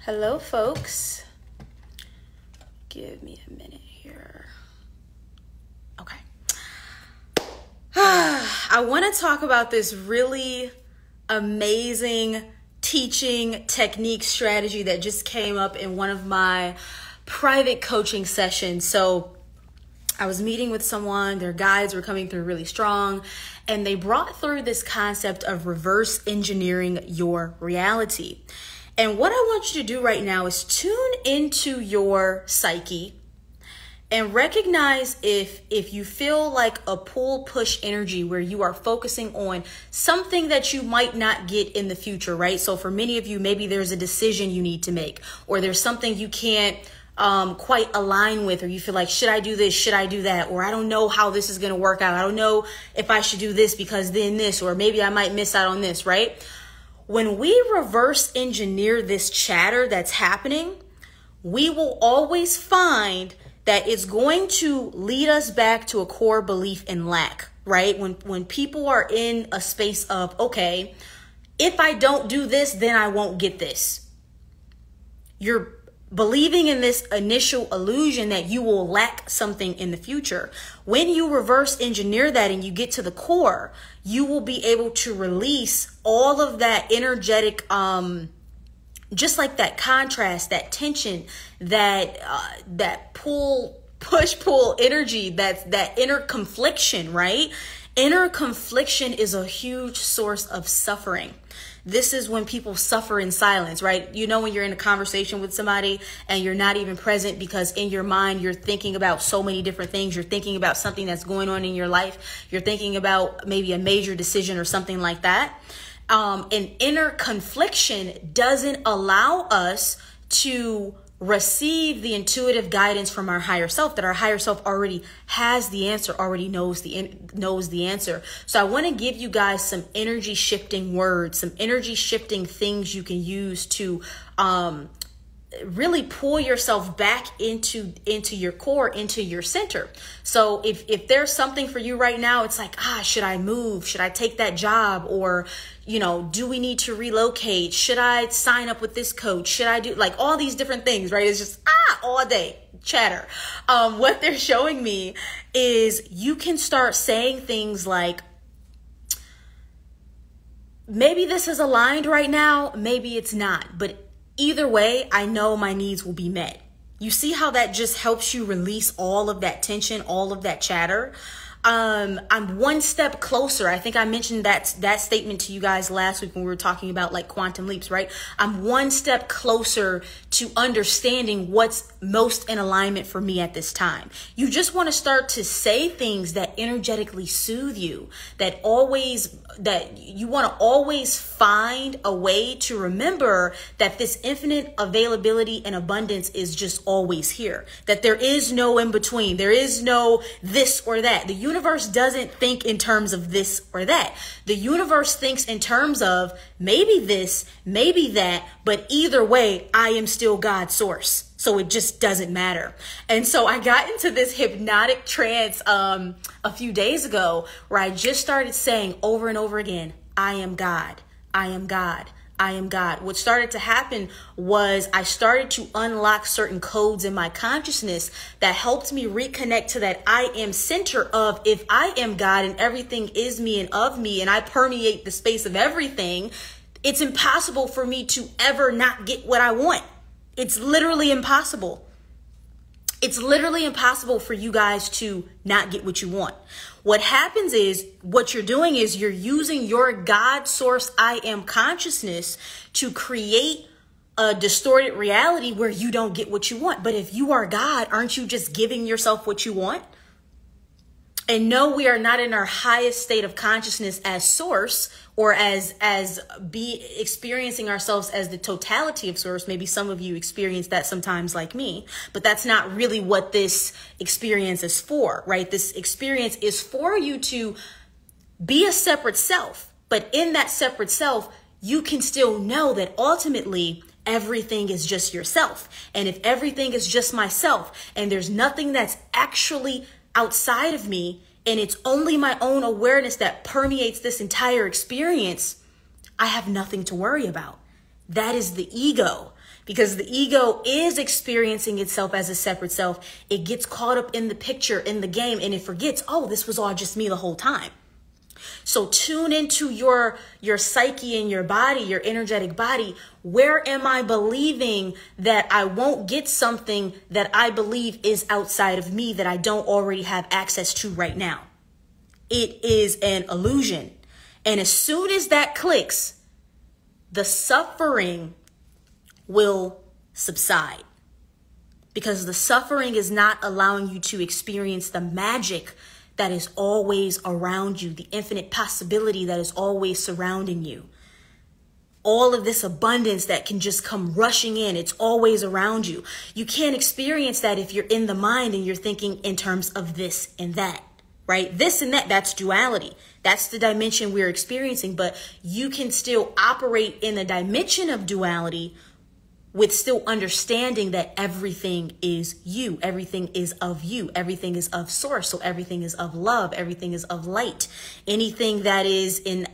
Hello, folks. Give me a minute here. Okay. I want to talk about this really amazing teaching technique strategy that just came up in one of my private coaching sessions. So I was meeting with someone, their guides were coming through really strong, and they brought through this concept of reverse engineering your reality. And what I want you to do right now is tune into your psyche and recognize if you feel like a pull-push energy where you are focusing on something that you might not get in the future, right? So for many of you, maybe there's a decision you need to make, or there's something you can't quite align with, or you feel like, should I do this? Should I do that? Or I don't know how this is going to work out. I don't know if I should do this because then this, or maybe I might miss out on this, right? When we reverse engineer this chatter that's happening, we will always find that it's going to lead us back to a core belief in lack, right? When people are in a space of, okay, if I don't do this, then I won't get this. You're believing in this initial illusion that you will lack something in the future. When you reverse engineer that and you get to the core, you will be able to release all of that energetic, just like that contrast, that tension, that push-pull energy, that inner confliction, right? Inner confliction is a huge source of suffering. This is when people suffer in silence, right? You know, when you're in a conversation with somebody and you're not even present because in your mind, you're thinking about so many different things. You're thinking about something that's going on in your life. You're thinking about maybe a major decision or something like that. And inner confliction doesn't allow us to receive the intuitive guidance from our higher self, that our higher self already has the answer, already knows the answer. So I want to give you guys some energy shifting words, some energy shifting things you can use to really pull yourself back into your core, into your center. So if there's something for you right now, it's like, should I move? Should I take that job? Or, you know, do we need to relocate? Should I sign up with this coach? Should I do like all these different things, right? It's just all day chatter. What they're showing me is you can start saying things like, maybe this is aligned right now, maybe it's not, but either way, I know my needs will be met. You see how that just helps you release all of that tension, all of that chatter? I'm one step closer. I think I mentioned that statement to you guys last week when we were talking about like quantum leaps, right? I'm one step closer to understanding what's most in alignment for me at this time. You just want to start to say things that energetically soothe you, that you want to always find a way to remember that this infinite availability and abundance is just always here, that there is no in between. There is no this or that. The universe doesn't think in terms of this or that. The universe thinks in terms of maybe this, maybe that, but either way, I am still God's source. So it just doesn't matter. And so I got into this hypnotic trance a few days ago where I just started saying over and over again, I am God, I am God, I am God. What started to happen was I started to unlock certain codes in my consciousness that helped me reconnect to that I am center of, if I am God and everything is me and of me and I permeate the space of everything, it's impossible for me to ever not get what I want. It's literally impossible. It's literally impossible for you guys to not get what you want. What happens is, what you're doing is you're using your God source I am consciousness to create a distorted reality where you don't get what you want. But if you are God, aren't you just giving yourself what you want? And no, we are not in our highest state of consciousness as source, or as experiencing ourselves as the totality of source. Maybe some of you experience that sometimes like me, but that's not really what this experience is for, right? This experience is for you to be a separate self, but in that separate self, you can still know that ultimately everything is just yourself. And if everything is just myself and there's nothing that's actually outside of me, and it's only my own awareness that permeates this entire experience, I have nothing to worry about. That is the ego. Because the ego is experiencing itself as a separate self. It gets caught up in the picture, in the game, and it forgets, oh, this was all just me the whole time. So tune into your psyche and your body, your energetic body. Where am I believing that I won't get something that I believe is outside of me that I don't already have access to right now? It is an illusion. And as soon as that clicks, the suffering will subside, because the suffering is not allowing you to experience the magic that is always around you, the infinite possibility that is always surrounding you. All of this abundance that can just come rushing in, it's always around you. You can't experience that if you're in the mind and you're thinking in terms of this and that, right? This and that, that's duality. That's the dimension we're experiencing, but you can still operate in a dimension of duality with still understanding that everything is you, everything is of you, everything is of source. So everything is of love, everything is of light. Anything that is in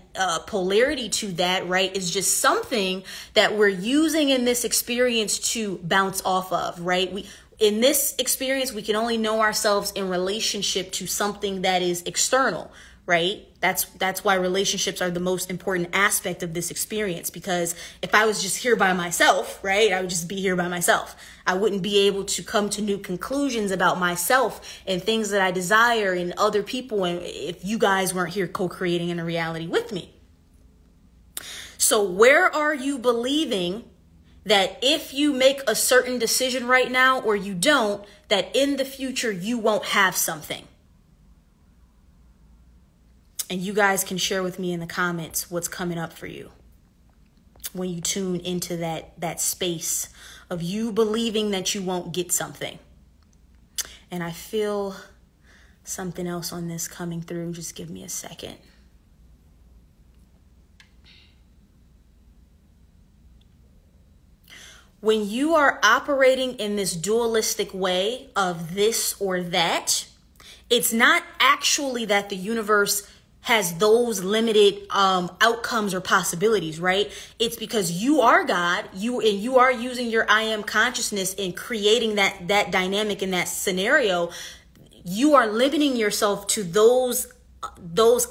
polarity to that, right, is just something that we're using in this experience to bounce off of, right? In this experience, we can only know ourselves in relationship to something that is external, right? That's why relationships are the most important aspect of this experience, because if I was just here by myself, right, I would just be here by myself. I wouldn't be able to come to new conclusions about myself and things that I desire in other people, and if you guys weren't here co-creating in a reality with me. So where are you believing that if you make a certain decision right now or you don't, that in the future you won't have something? And you guys can share with me in the comments what's coming up for you when you tune into that space of you believing that you won't get something. And I feel something else on this coming through. Just give me a second. When you are operating in this dualistic way of this or that, it's not actually that the universe has those limited outcomes or possibilities, right? It's because you are God, you are using your I am consciousness in creating that dynamic in that scenario. You are limiting yourself to those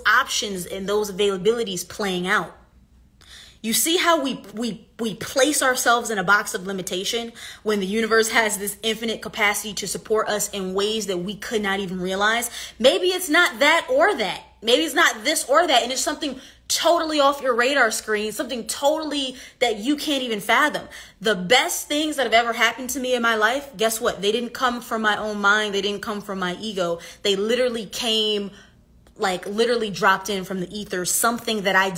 options and those availabilities playing out. You see how we place ourselves in a box of limitation when the universe has this infinite capacity to support us in ways that we could not even realize? Maybe it's not that or that. Maybe it's not this or that. And it's something totally off your radar screen, something totally that you can't even fathom. The best things that have ever happened to me in my life, guess what? They didn't come from my own mind. They didn't come from my ego. They literally came, like literally dropped in from the ether, something that I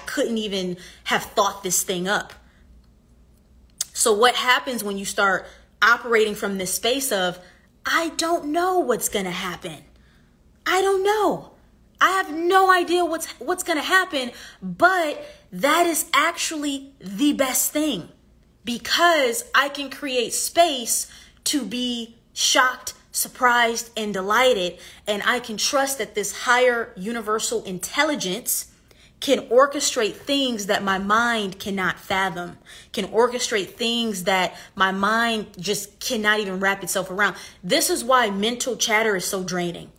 couldn't even have thought this thing up. So what happens when you start operating from this space of, I don't know what's going to happen. I don't know. I have no idea what's going to happen, but that is actually the best thing, because I can create space to be shocked, surprised, and delighted. And I can trust that this higher universal intelligence can orchestrate things that my mind cannot fathom, can orchestrate things that my mind just cannot even wrap itself around. This is why mental chatter is so draining.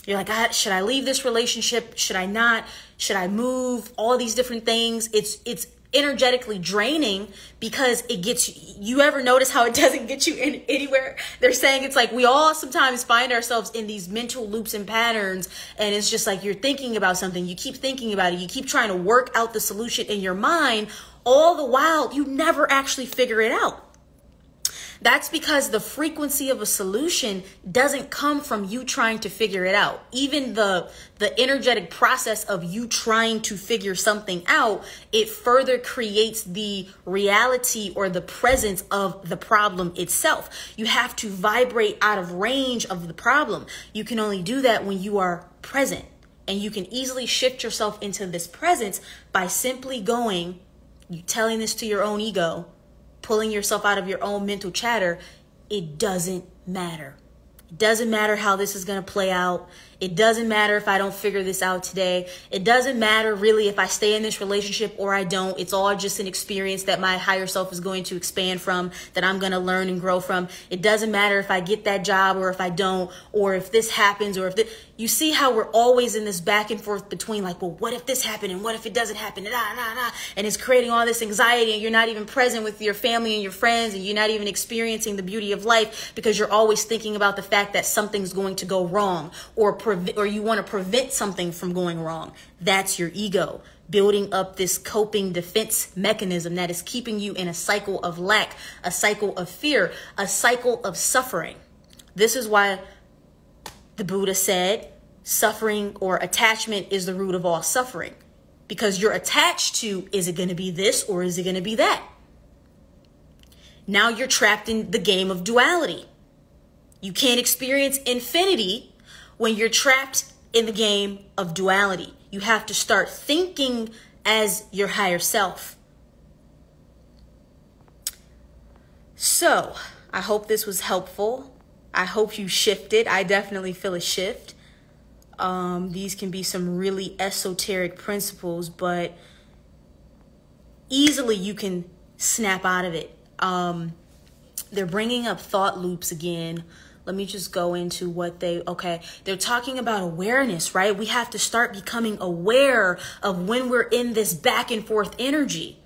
You're like, should I leave this relationship? Should I not? Should I move? All these different things. It's energetically draining because it gets you. Ever notice how it doesn't get you anywhere? They're saying it's like we all sometimes find ourselves in these mental loops and patterns, and it's just like you're thinking about something, you keep thinking about it, you keep trying to work out the solution in your mind, all the while you never actually figure it out. That's because the frequency of a solution doesn't come from you trying to figure it out. Even the energetic process of you trying to figure something out, it further creates the reality or the presence of the problem itself. You have to vibrate out of range of the problem. You can only do that when you are present. And you can easily shift yourself into this presence by simply telling this to your own ego, pulling yourself out of your own mental chatter. It doesn't matter. It doesn't matter how this is going to play out. It doesn't matter if I don't figure this out today. It doesn't matter really if I stay in this relationship or I don't. It's all just an experience that my higher self is going to expand from, that I'm going to learn and grow from. It doesn't matter if I get that job or if I don't, or if this happens, or if this. You see how we're always in this back and forth between like, well, what if this happened and what if it doesn't happen? And it's creating all this anxiety, and you're not even present with your family and your friends, and you're not even experiencing the beauty of life because you're always thinking about the fact that something's going to go wrong, or you want to prevent something from going wrong. That's your ego building up this coping defense mechanism that is keeping you in a cycle of lack, a cycle of fear, a cycle of suffering. This is why the Buddha said suffering or attachment is the root of all suffering, because you're attached to, is it going to be this or is it going to be that? Now you're trapped in the game of duality. You can't experience infinity when you're trapped in the game of duality. You have to start thinking as your higher self. So, I hope this was helpful. I hope you shifted. I definitely feel a shift. These can be some really esoteric principles, but easily you can snap out of it. They're bringing up thought loops again. Let me just go into what they're talking about awareness, right? We have to start becoming aware of when we're in this back and forth energy.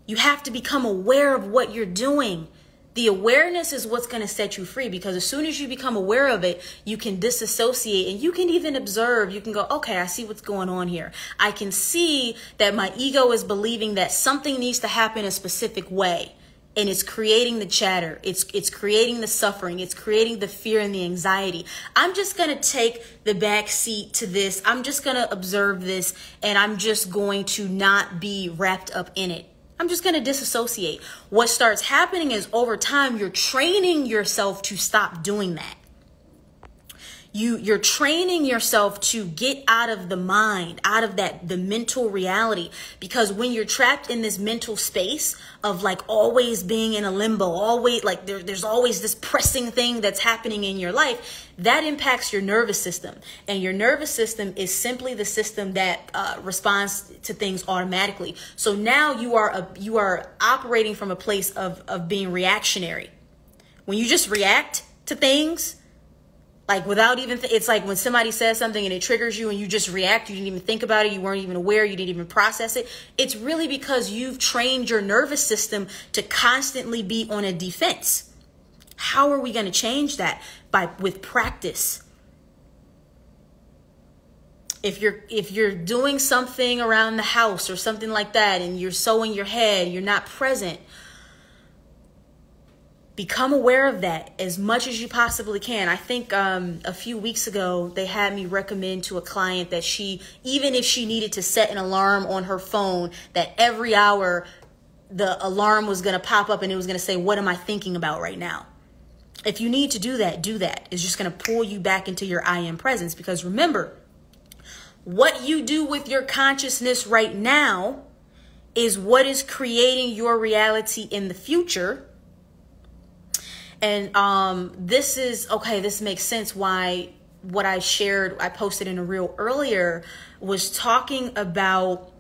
You have to become aware of what you're doing. The awareness is what's going to set you free, because as soon as you become aware of it, you can disassociate and you can even observe. You can go, okay, I see what's going on here. I can see that my ego is believing that something needs to happen a specific way. And it's creating the chatter. It's creating the suffering. It's creating the fear and the anxiety. I'm just going to take the back seat to this. I'm just going to observe this, and I'm just going to not be wrapped up in it. I'm just going to disassociate. What starts happening is over time, you're training yourself to stop doing that. You're training yourself to get out of the mind, out of the mental reality, because when you're trapped in this mental space of like always being in a limbo, always like there's always this pressing thing that's happening in your life, that impacts your nervous system. And your nervous system is simply the system that responds to things automatically. So now you are operating from a place of being reactionary. When you just react to things, like without even, it's like when somebody says something and it triggers you and you just react, you didn't even think about it, you weren't even aware, you didn't even process it. It's really because you've trained your nervous system to constantly be on a defense. How are we going to change that? With practice. If you're doing something around the house or something like that and you're so in your head, you're not present, become aware of that as much as you possibly can. I think a few weeks ago, they had me recommend to a client that even if she needed to set an alarm on her phone, that every hour the alarm was going to pop up and it was going to say, what am I thinking about right now? If you need to do that, do that. It's just going to pull you back into your I am presence. Because remember, what you do with your consciousness right now is what is creating your reality in the future. And this makes sense why what I posted in a reel earlier was talking about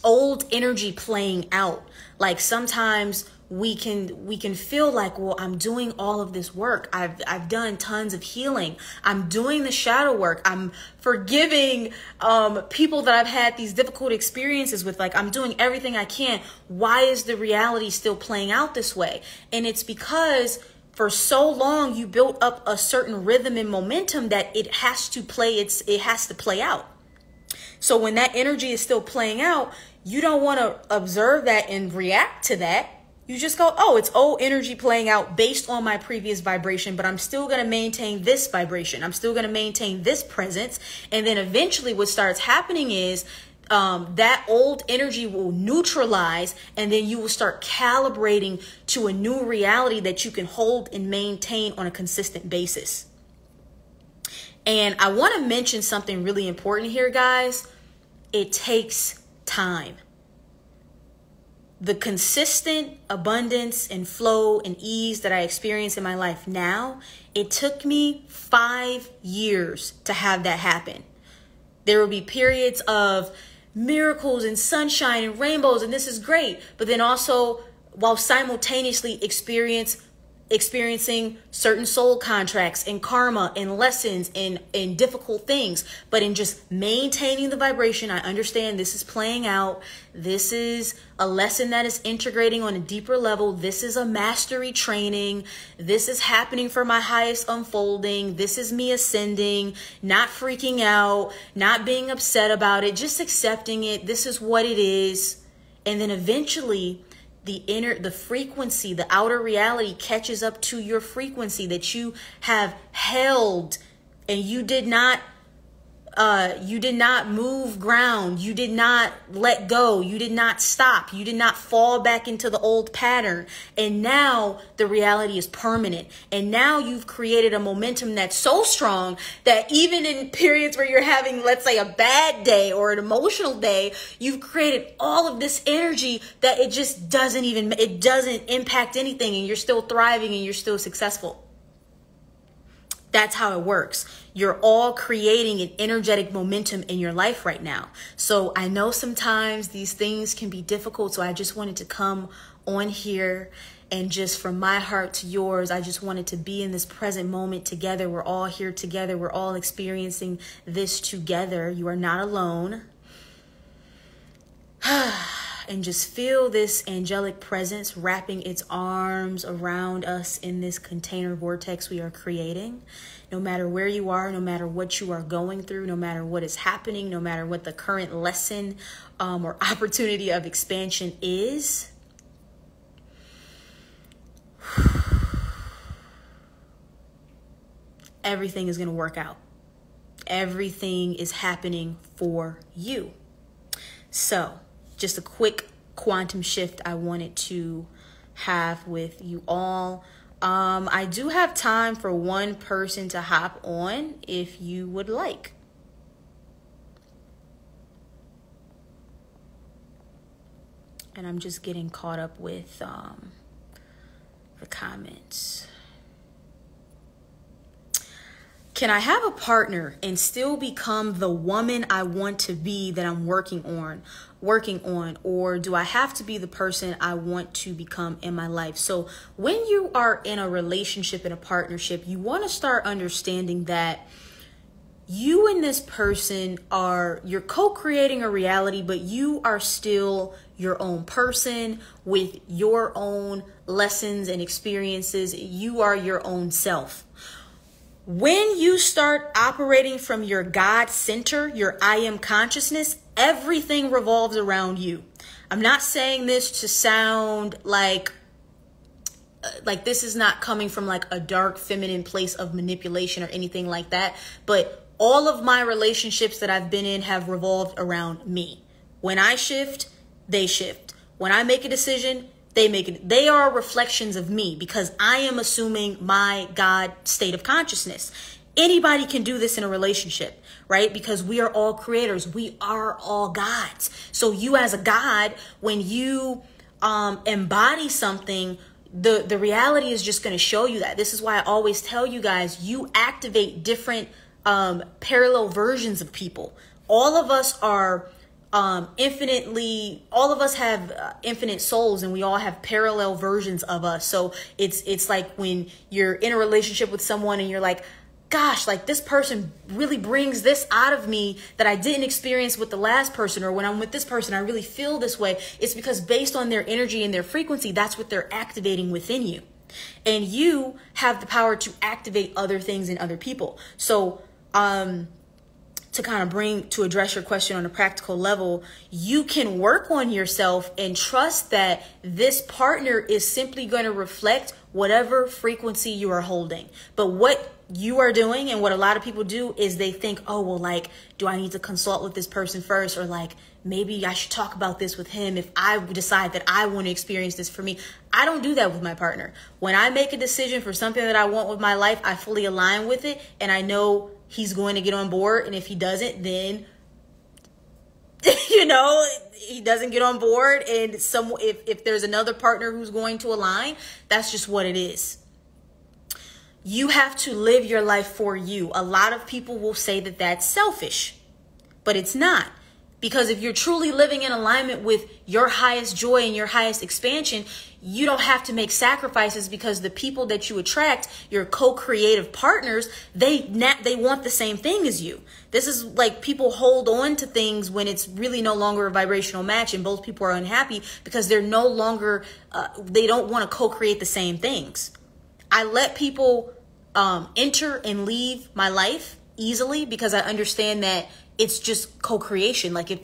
old energy playing out. Like sometimes we can feel like, well, I'm doing all of this work. I've done tons of healing. I'm doing the shadow work. I'm forgiving people that I've had these difficult experiences with. Like I'm doing everything I can. Why is the reality still playing out this way? And it's because for so long you built up a certain rhythm and momentum that it has to play out. So when that energy is still playing out, you don't want to observe that and react to that. You just go, oh, it's old energy playing out based on my previous vibration, but I'm still going to maintain this vibration. I'm still going to maintain this presence. And then eventually what starts happening is that old energy will neutralize, and then you will start calibrating to a new reality that you can hold and maintain on a consistent basis. And I want to mention something really important here, guys. It takes time. the consistent abundance and flow and ease that I experience in my life now, it took me 5 years to have that happen. There will be periods of miracles and sunshine and rainbows, and this is great. But then also, while simultaneously experiencing certain soul contracts and karma and lessons and difficult things, but in just maintaining the vibration, I understand this is playing out. This is a lesson that is integrating on a deeper level. This is a mastery training. This is happening for my highest unfolding. This is me ascending, not freaking out, not being upset about it, just accepting it. This is what it is. And then eventually the frequency, the outer reality catches up to your frequency that you have held, and you did not move ground. You did not let go. You did not stop. You did not fall back into the old pattern. And now the reality is permanent. And now you've created a momentum that's so strong that even in periods where you're having, let's say, a bad day or an emotional day, you've created all of this energy that it just doesn't impact anything, and you're still thriving and you're still successful. That's how it works. You're all creating an energetic momentum in your life right now. So I know sometimes these things can be difficult. So I just wanted to come on here and just from my heart to yours, I just wanted to be in this present moment together. We're all here together. We're all experiencing this together. You are not alone. And just feel this angelic presence wrapping its arms around us in this container vortex we are creating. No matter where you are, no matter what you are going through, no matter what is happening, no matter what the current lesson or opportunity of expansion is. Everything is going to work out. Everything is happening for you. So, just a quick quantum shift I wanted to have with you all. I do have time for one person to hop on if you would like. And I'm just getting caught up with the comments. Can I have a partner and still become the woman I want to be that I'm working on? Or do I have to be the person I want to become in my life? So when you are in a relationship, in a partnership, you want to start understanding that you and this person you're co-creating a reality, but you are still your own person with your own lessons and experiences. You are your own self. When you start operating from your God center, your I am consciousness, everything revolves around you. I'm not saying this to sound like this is not coming from like a dark feminine place of manipulation or anything like that. But all of my relationships that I've been in have revolved around me. When I shift, they shift. When I make a decision, they make it. They are reflections of me because I am assuming my God state of consciousness. Anybody can do this in a relationship, right? Because we are all creators. We are all gods. So you as a God, when you embody something, the reality is just going to show you that. This is why I always tell you guys, you activate different parallel versions of people. All of us are all of us have infinite souls, and we all have parallel versions of us. So it's like when you're in a relationship with someone and you're like, gosh, like this person really brings this out of me that I didn't experience with the last person, or when I'm with this person, I really feel this way. It's because based on their energy and their frequency, that's what they're activating within you. And you have the power to activate other things in other people. So, to address your question on a practical level, you can work on yourself and trust that this partner is simply going to reflect whatever frequency you are holding. But what you are doing and what a lot of people do is they think, oh, well, like, do I need to consult with this person first? Or like, maybe I should talk about this with him if I decide that I want to experience this for me. I don't do that with my partner. When I make a decision for something that I want with my life, I fully align with it, and I know he's going to get on board. And if he doesn't, then you know, he doesn't get on board, and if there's another partner who's going to align, that's just what it is. You have to live your life for you. A lot of people will say that that's selfish, but it's not. Because if you're truly living in alignment with your highest joy and your highest expansion, you don't have to make sacrifices, because the people that you attract, your co-creative partners, they want the same thing as you. This is like, people hold on to things when it's really no longer a vibrational match, and both people are unhappy because they're no longer, they don't want to co-create the same things. I let people enter and leave my life easily because I understand that it's just co-creation. Like if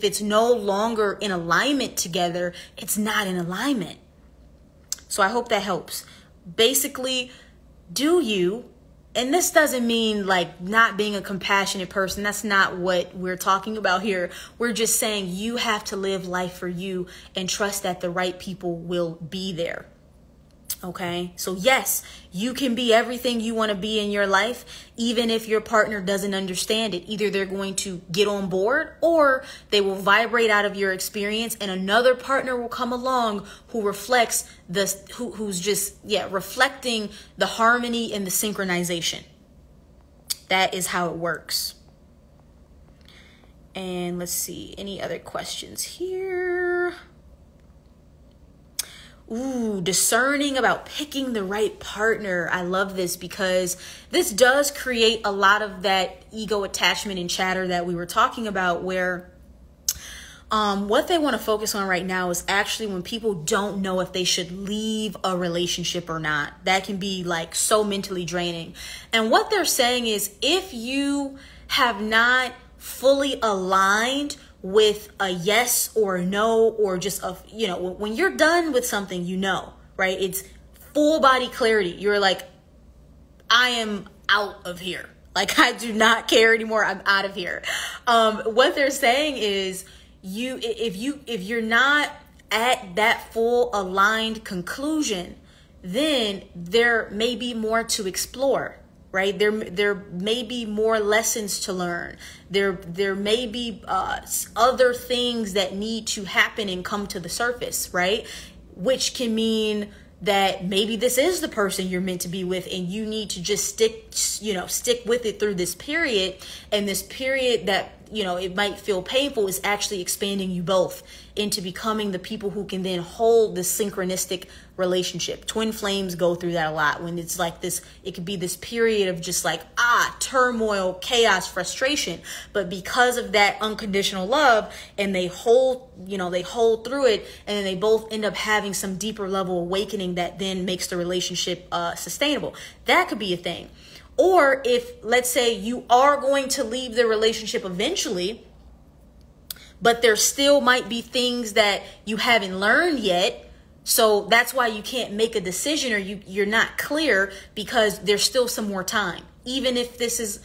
it's no longer in alignment together, it's not in alignment. So I hope that helps. Basically, do you, and this doesn't mean like not being a compassionate person. That's not what we're talking about here. We're just saying you have to live life for you and trust that the right people will be there. Okay, so yes, you can be everything you want to be in your life, even if your partner doesn't understand it. Either they're going to get on board, or they will vibrate out of your experience, and another partner will come along who reflects who's just reflecting the harmony and the synchronization. That is how it works. And let's see, any other questions here? Ooh, discerning about picking the right partner. I love this, because this does create a lot of that ego attachment and chatter that we were talking about, where what they want to focus on right now is actually when people don't know if they should leave a relationship or not. That can be like so mentally draining. And what they're saying is, if you have not fully aligned with a yes or a no, or just when you're done with something, right? It's full body clarity. You're like, I am out of here. Like, I do not care anymore. I'm out of here. What they're saying is, if you're not at that full aligned conclusion, then there may be more to explore. Right? There may be more lessons to learn. There may be other things that need to happen and come to the surface, right? Which can mean that maybe this is the person you're meant to be with, and you need to just stick with it through this period. And this period that, it might feel painful is actually expanding you both into becoming the people who can then hold this synchronistic relationship. Twin flames go through that a lot, when it's like this, it could be this period of just like, turmoil, chaos, frustration. But because of that unconditional love, and they hold through it, and then they both end up having some deeper level awakening that then makes the relationship sustainable. That could be a thing. Or if, let's say, you are going to leave the relationship eventually, but there still might be things that you haven't learned yet. So that's why you can't make a decision, or you're not clear, because there's still some more time. Even if this is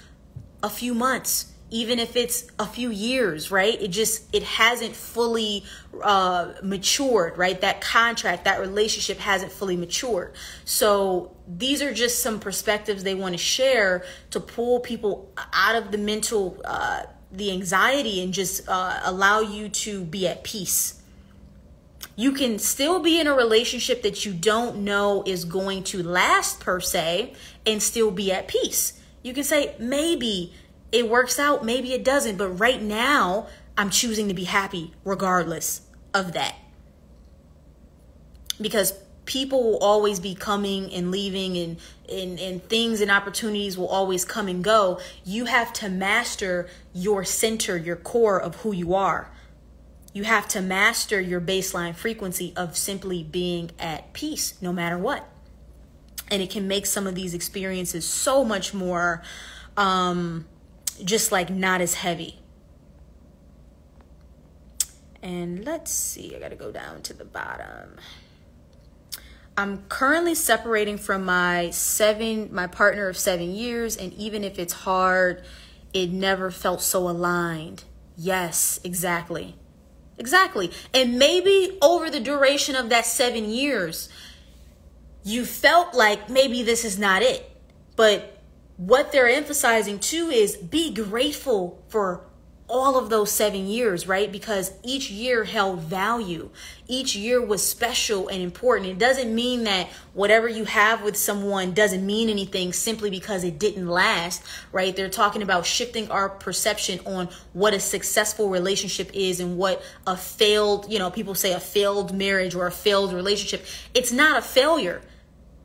a few months, even if it's a few years, right? It hasn't fully matured, right? That contract, that relationship hasn't fully matured. So these are just some perspectives they want to share to pull people out of the mental, the anxiety, and just allow you to be at peace. You can still be in a relationship that you don't know is going to last per se, and still be at peace. You can say, maybe it works out, maybe it doesn't, but right now I'm choosing to be happy regardless of that. Because people will always be coming and leaving, and things and opportunities will always come and go. You have to master your center, your core of who you are. You have to master your baseline frequency of simply being at peace no matter what. And it can make some of these experiences so much more just like not as heavy. And let's see, I gotta go down to the bottom. I'm currently separating from my partner of 7 years, and even if it's hard, it never felt so aligned. Yes, exactly. And maybe over the duration of that 7 years, you felt like maybe this is not it. But what they're emphasizing too is be grateful for all of those 7 years, right? Because each year held value. Each year was special and important. It doesn't mean that whatever you have with someone doesn't mean anything simply because it didn't last, right? They're talking about shifting our perception on what a successful relationship is and what a failed, people say a failed marriage or a failed relationship. It's not a failure.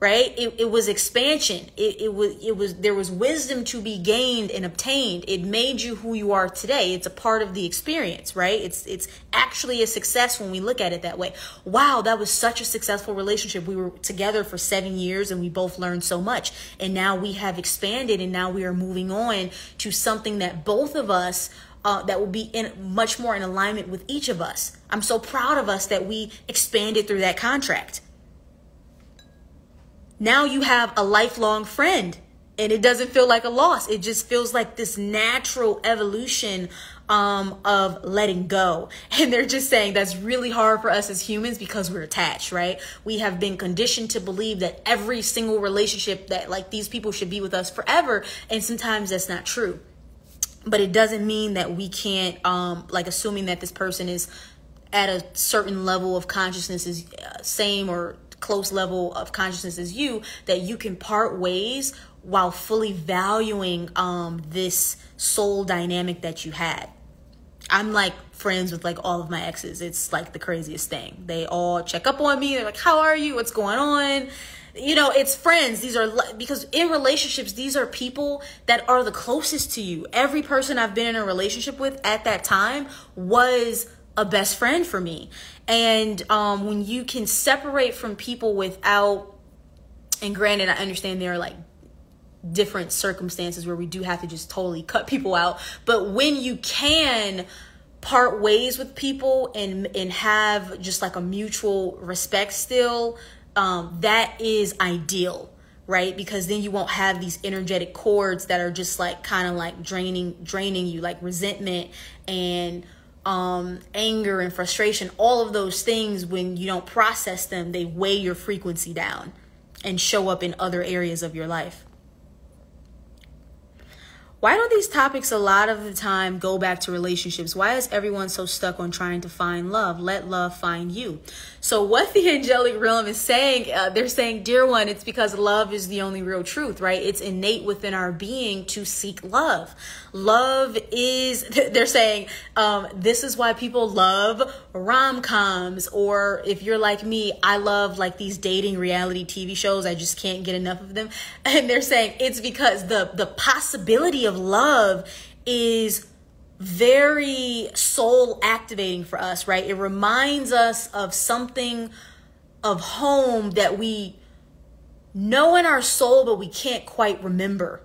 Right? It was expansion. There was wisdom to be gained and obtained. It made you who you are today. It's a part of the experience, right? It's actually a success when we look at it that way. Wow, that was such a successful relationship. We were together for 7 years and we both learned so much. And now we have expanded and now we are moving on to something that both of us that will be much more in alignment with each of us. I'm so proud of us that we expanded through that contract. Now you have a lifelong friend and it doesn't feel like a loss. It just feels like this natural evolution of letting go. And they're just saying that's really hard for us as humans because we're attached, right? We have been conditioned to believe that every single relationship that like these people should be with us forever. And sometimes that's not true. But it doesn't mean that we can't, assuming that this person is at a certain level of consciousness is same or close level of consciousness as you, that you can part ways while fully valuing this soul dynamic that you had. I'm like friends with like all of my exes. It's like the craziest thing. They all check up on me. They're like, how are you? What's going on? It's friends. These are, because in relationships, these are people that are the closest to you. Every person I've been in a relationship with at that time was a best friend for me. And when you can separate from people without, and granted, I understand there are like different circumstances where we do have to just totally cut people out. But when you can part ways with people and have just like a mutual respect still, that is ideal, right? Because then you won't have these energetic cords that are just like kind of like draining you, like resentment and anger and frustration. All of those things, when you don't process them, they weigh your frequency down and show up in other areas of your life. Why don't these topics a lot of the time go back to relationships? Why is everyone so stuck on trying to find love? Let love find you. So what the angelic realm is saying, they're saying, dear one, it's because love is the only real truth, right? It's innate within our being to seek love. Love is, they're saying, this is why people love rom-coms, or if you're like me, I love like these dating reality TV shows. I just can't get enough of them. And they're saying it's because the possibility of love is very soul activating for us, right? It reminds us of something, of home that we know in our soul, but we can't quite remember.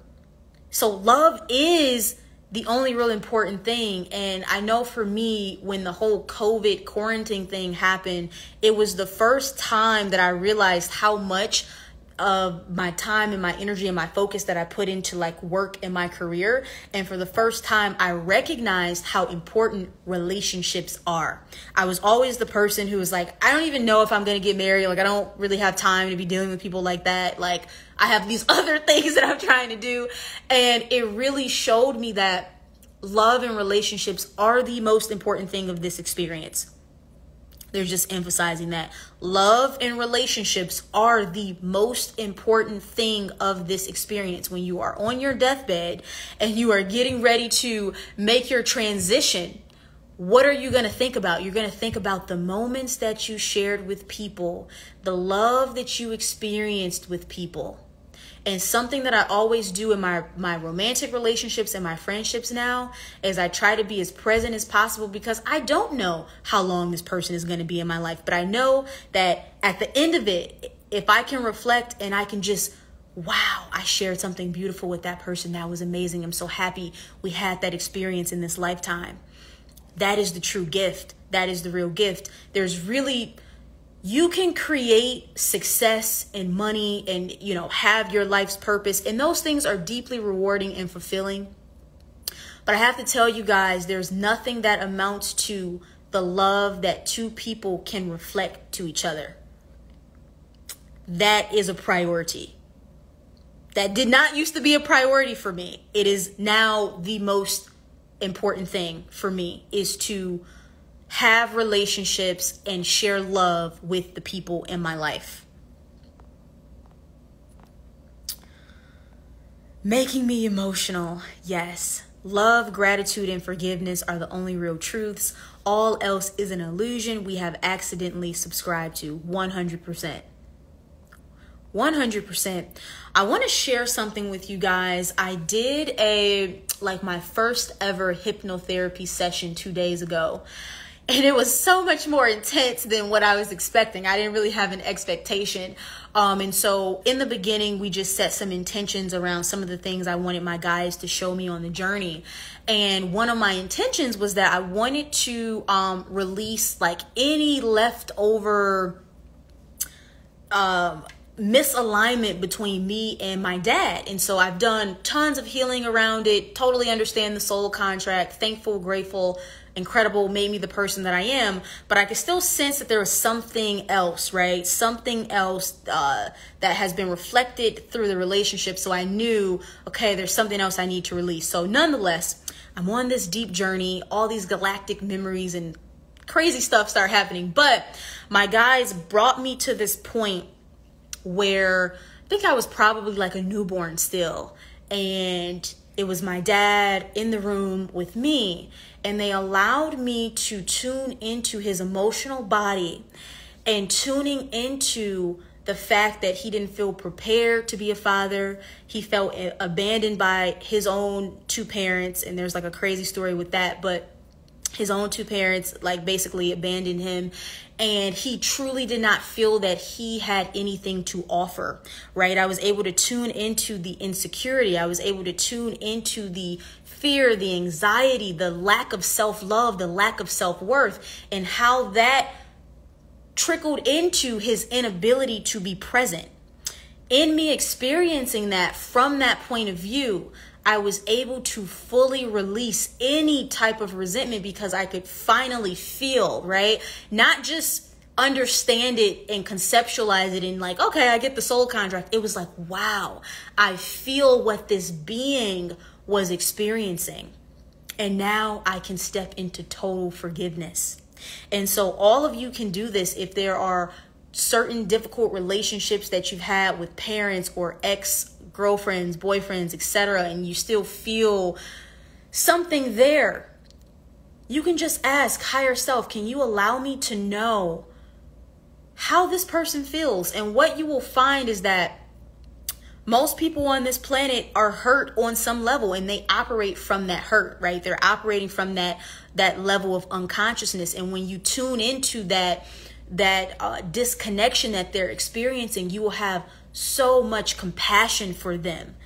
So love is the only real important thing. And I know for me, when the whole COVID quarantine thing happened, it was the first time that I realized how much of my time and my energy and my focus that I put into like work and my career. And for the first time, I recognized how important relationships are. I was always the person who was like, I don't even know if I'm going to get married. Like, I don't really have time to be dealing with people like that. Like, I have these other things that I'm trying to do. And it really showed me that love and relationships are the most important thing of this experience. They're just emphasizing that love and relationships are the most important thing of this experience. When you are on your deathbed and you are getting ready to make your transition, what are you going to think about? You're going to think about the moments that you shared with people, the love that you experienced with people. And something that I always do in my romantic relationships and my friendships now is I try to be as present as possible, because I don't know how long this person is going to be in my life. But I know that at the end of it, if I can reflect and I can just, wow, I shared something beautiful with that person. That was amazing. I'm so happy we had that experience in this lifetime. That is the true gift. That is the real gift. You can create success and money and, have your life's purpose. And those things are deeply rewarding and fulfilling. But I have to tell you guys, there's nothing that amounts to the love that two people can reflect to each other. That is a priority. That did not used to be a priority for me. It is now the most important thing for me is to have relationships and share love with the people in my life. Making me emotional. Yes. Love, gratitude, and forgiveness are the only real truths. All else is an illusion we have accidentally subscribed to. 100%. 100%. I want to share something with you guys. I did my first ever hypnotherapy session 2 days ago. And it was so much more intense than what I was expecting. I didn't really have an expectation. And so in the beginning, we just set some intentions around some of the things I wanted my guides to show me on the journey. And one of my intentions was that I wanted to release like any leftover misalignment between me and my dad. And so I've done tons of healing around it, totally understand the soul contract, thankful, grateful, incredible, made me the person that I am. But I could still sense that there was something else, right? Something else that has been reflected through the relationship. So I knew, okay, there's something else I need to release. So nonetheless, I'm on this deep journey, all these galactic memories and crazy stuff start happening. But my guides brought me to this point where I think I was probably like a newborn still. And it was my dad in the room with me. And they allowed me to tune into his emotional body and tuning into the fact that he didn't feel prepared to be a father. He felt abandoned by his own two parents. And there's like a crazy story with that. But his own two parents like basically abandoned him. And he truly did not feel that he had anything to offer, right? I was able to tune into the insecurity. I was able to tune into the fear, the anxiety, the lack of self-love, the lack of self-worth, and how that trickled into his inability to be present. In me experiencing that from that point of view, I was able to fully release any type of resentment because I could finally feel, right? Not just understand it and conceptualize it and like, okay, I get the soul contract. It was like, wow, I feel what this being was experiencing. And now I can step into total forgiveness. And so all of you can do this if there are certain difficult relationships that you've had with parents or ex-girlfriends, boyfriends, etc., and you still feel something there. You can just ask higher self, can you allow me to know how this person feels? And what you will find is that most people on this planet are hurt on some level, and they operate from that hurt, right? They're operating from that level of unconsciousness. And when you tune into that disconnection that they're experiencing, you will have so much compassion for them,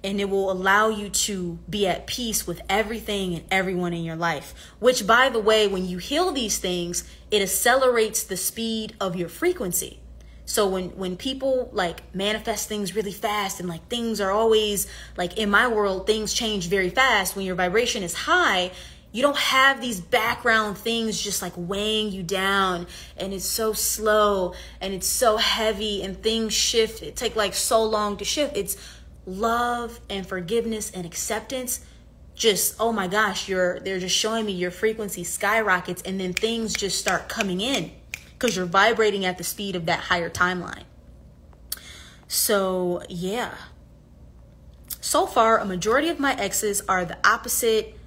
and it will allow you to be at peace with everything and everyone in your life, which, by the way, when you heal these things, it accelerates the speed of your frequency. So when people like manifest things really fast and like things are always like, in my world, things change very fast. When your vibration is high, you don't have these background things just like weighing you down, and it's so slow and it's so heavy and things shift. It take like so long to shift. It's love and forgiveness and acceptance. Just, oh my gosh, they're just showing me your frequency skyrockets, and then things just start coming in because you're vibrating at the speed of that higher timeline. So yeah, so far, a majority of my exes are the opposite.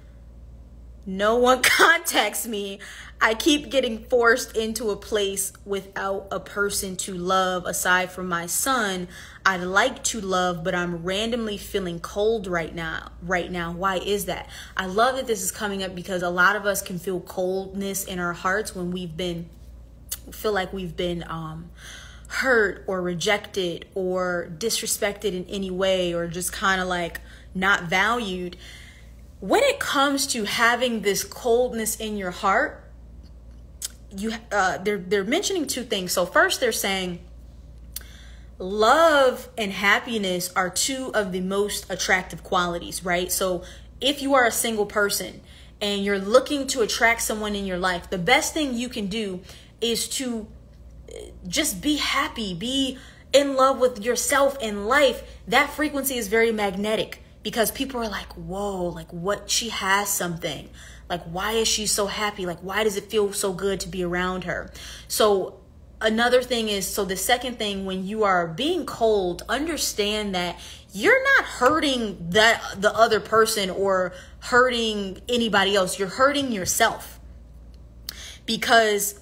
No one contacts me. I keep getting forced into a place without a person to love aside from my son. I'd like to love, but I'm randomly feeling cold right now. Why is that? I love that this is coming up because a lot of us can feel coldness in our hearts when feel like we've been hurt or rejected or disrespected in any way, or just kind of like not valued. When it comes to having this coldness in your heart, they're mentioning two things. So first, they're saying love and happiness are two of the most attractive qualities, right? So if you are a single person and you're looking to attract someone in your life, the best thing you can do is to just be happy, be in love with yourself and life. That frequency is very magnetic. because people are like, whoa, like what, she has something. Like, why is she so happy? Like, why does it feel so good to be around her? So another thing is, so the second thing, when you are being cold, understand that you're not hurting the other person or hurting anybody else. You're hurting yourself, because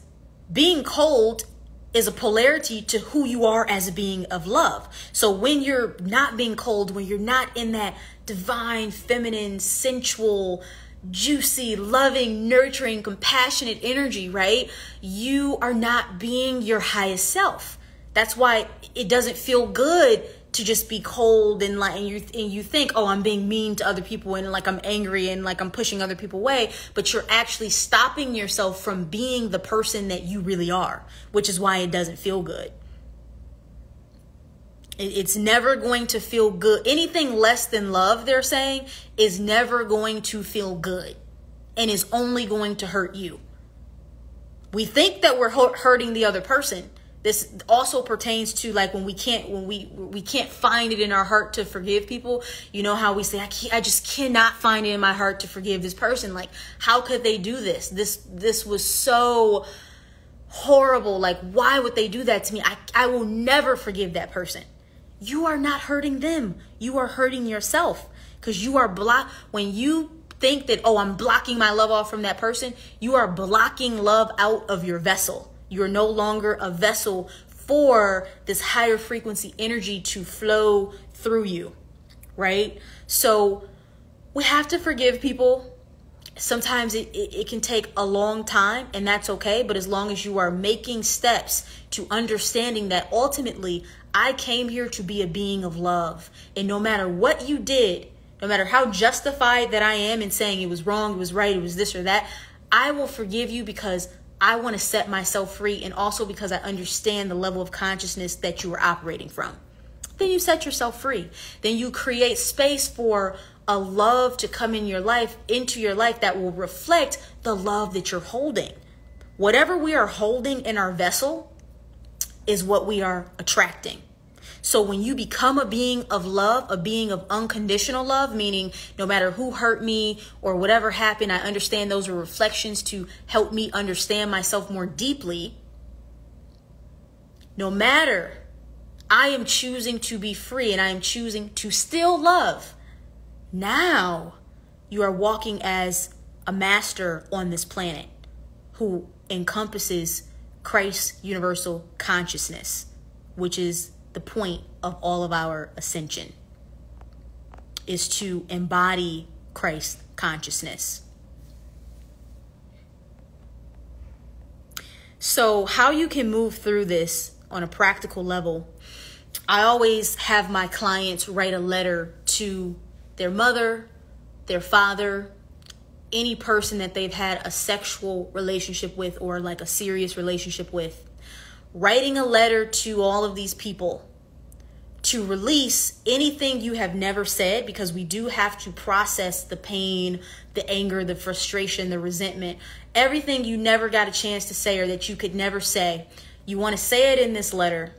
being cold is a polarity to who you are as a being of love. So when you're not being cold, when you're not in that divine, feminine, sensual, juicy, loving, nurturing, compassionate energy, right? You are not being your highest self. That's why it doesn't feel good to just be cold and like, and you think, oh, I'm being mean to other people and like I'm angry and like I'm pushing other people away, but you're actually stopping yourself from being the person that you really are, which is why it doesn't feel good. It's never going to feel good. Anything less than love, they're saying, is never going to feel good and is only going to hurt you. We think that we're hurting the other person. This also pertains to like when we can't find it in our heart to forgive people. You know how we say, I just cannot find it in my heart to forgive this person. Like, how could they do this? This was so horrible. Like, why would they do that to me? I will never forgive that person. You are not hurting them. You are hurting yourself, because you are when you think that, oh, I'm blocking my love off from that person, you are blocking love out of your vessel. You're no longer a vessel for this higher frequency energy to flow through you, right? So we have to forgive people. Sometimes it can take a long time, and that's okay. But as long as you are making steps to understanding that ultimately I came here to be a being of love. And no matter what you did, no matter how justified that I am in saying it was wrong, it was right, it was this or that, I will forgive you because I want to set myself free, and also because I understand the level of consciousness that you are operating from. Then you set yourself free. Then you create space for a love to come into your life that will reflect the love that you're holding. Whatever we are holding in our vessel is what we are attracting. So when you become a being of love, a being of unconditional love, meaning no matter who hurt me or whatever happened, I understand those are reflections to help me understand myself more deeply. No matter, I am choosing to be free, and I am choosing to still love. Now you are walking as a master on this planet who encompasses Christ's universal consciousness, which is the point of all of our ascension, is to embody Christ's consciousness. So how you can move through this on a practical level, I always have my clients write a letter to their mother, their father, any person that they've had a sexual relationship with or like a serious relationship with. Writing a letter to all of these people to release anything you have never said, because we do have to process the pain, the anger, the frustration, the resentment, everything you never got a chance to say or that you could never say. You want to say it in this letter.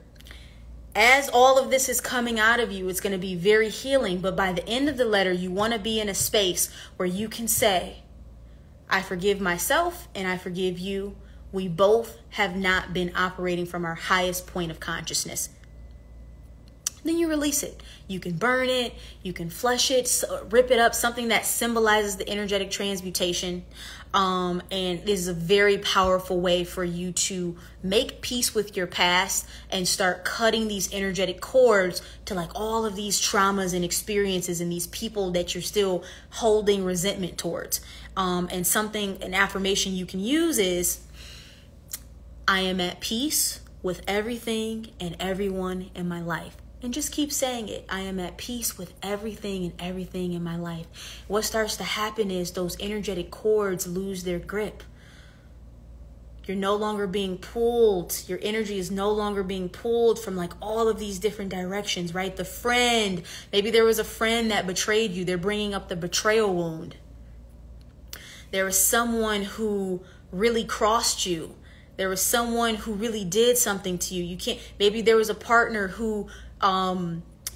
As all of this is coming out of you, it's going to be very healing. But by the end of the letter, you want to be in a space where you can say, I forgive myself and I forgive you. We both have not been operating from our highest point of consciousness. Then you release it. You can burn it. You can flush it, rip it up, something that symbolizes the energetic transmutation. And this is a very powerful way for you to make peace with your past and start cutting these energetic cords to like all of these traumas and experiences and these people that you're still holding resentment towards. And an affirmation you can use is, I am at peace with everything and everyone in my life. And just keep saying it. I am at peace with everything and everything in my life. What starts to happen is those energetic cords lose their grip. You're no longer being pulled. Your energy is no longer being pulled from like all of these different directions, right? The friend, maybe there was a friend that betrayed you. They're bringing up the betrayal wound. There was someone who really crossed you. There was someone who really did something to you. Maybe there was a partner who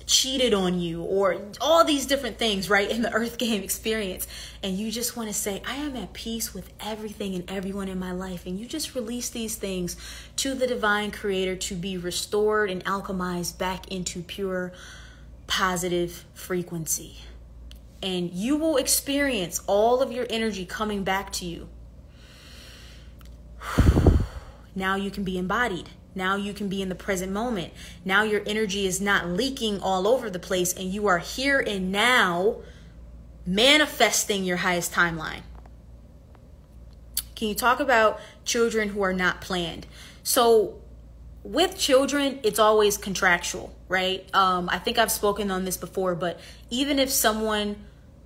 cheated on you, or all these different things, right, in the earth game experience. And you just want to say, I am at peace with everything and everyone in my life. And you just release these things to the divine creator to be restored and alchemized back into pure positive frequency. And you will experience all of your energy coming back to you. Now you can be embodied. Now you can be in the present moment. Now your energy is not leaking all over the place, and you are here and now manifesting your highest timeline. Can you talk about children who are not planned? So with children, it's always contractual, right? I think I've spoken on this before, but even if someone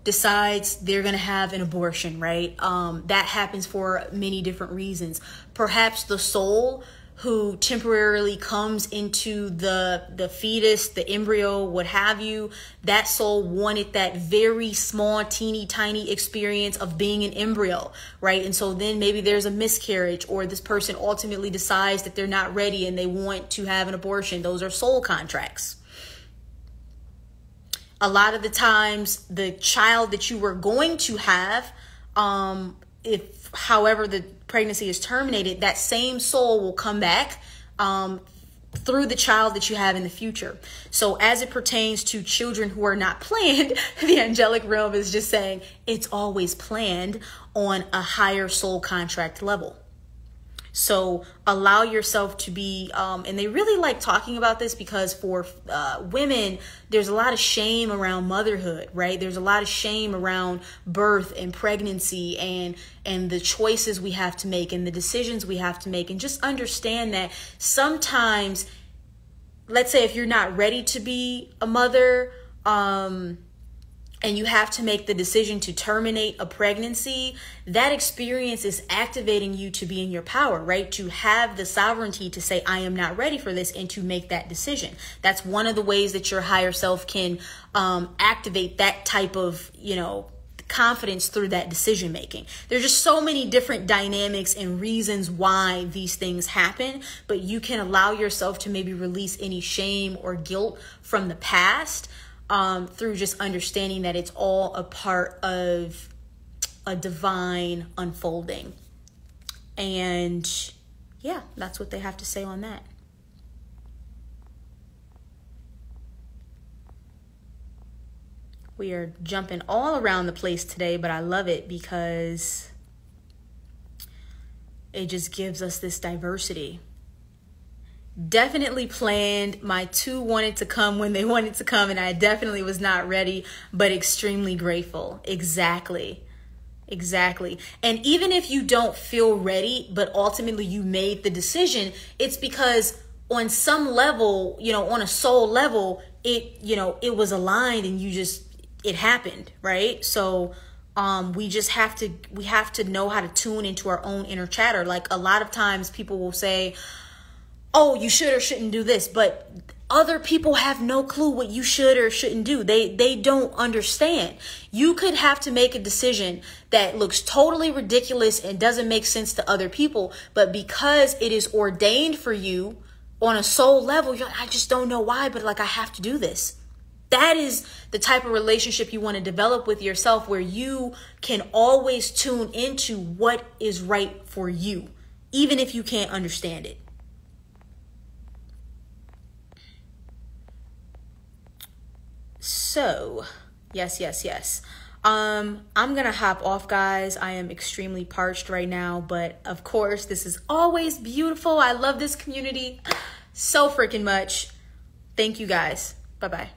decides they're going to have an abortion, right? That happens for many different reasons. Perhaps the soul who temporarily comes into the fetus, the embryo, what have you, that soul wanted that very small, teeny tiny experience of being an embryo, right? And so then maybe there's a miscarriage, or this person ultimately decides that they're not ready and they want to have an abortion. Those are soul contracts. A lot of the times, the child that you were going to have, if however the pregnancy is terminated, that same soul will come back through the child that you have in the future. So as it pertains to children who are not planned, the angelic realm is just saying it's always planned on a higher soul contract level. So allow yourself to be, and they really like talking about this because for women, there's a lot of shame around motherhood, right? There's a lot of shame around birth and pregnancy and the choices we have to make and the decisions we have to make. And just understand that sometimes, let's say if you're not ready to be a mother, and you have to make the decision to terminate a pregnancy, that experience is activating you to be in your power, right? To have the sovereignty to say, I am not ready for this, and to make that decision. That's one of the ways that your higher self can activate that type of, confidence through that decision making. There's just so many different dynamics and reasons why these things happen, but you can allow yourself to maybe release any shame or guilt from the past, through just understanding that it's all a part of a divine unfolding. And yeah, that's what they have to say on that. We are jumping all around the place today, but I love it because it just gives us this diversity. Definitely planned. My two wanted to come when they wanted to come, and I definitely was not ready, but extremely grateful. Exactly. And even if you don't feel ready, but ultimately you made the decision, it's because on some level, on a soul level, it was aligned and it happened, right? So we have to know how to tune into our own inner chatter. Like a lot of times people will say, oh, you should or shouldn't do this, but other people have no clue what you should or shouldn't do. They don't understand. You could have to make a decision that looks totally ridiculous and doesn't make sense to other people, but because it is ordained for you on a soul level, you're like, I just don't know why, but I have to do this. That is the type of relationship you want to develop with yourself, where you can always tune into what is right for you, even if you can't understand it. So, yes. I'm going to hop off, guys. I am extremely parched right now, but of course, this is always beautiful. I love this community so freaking much. Thank you, guys. Bye-bye.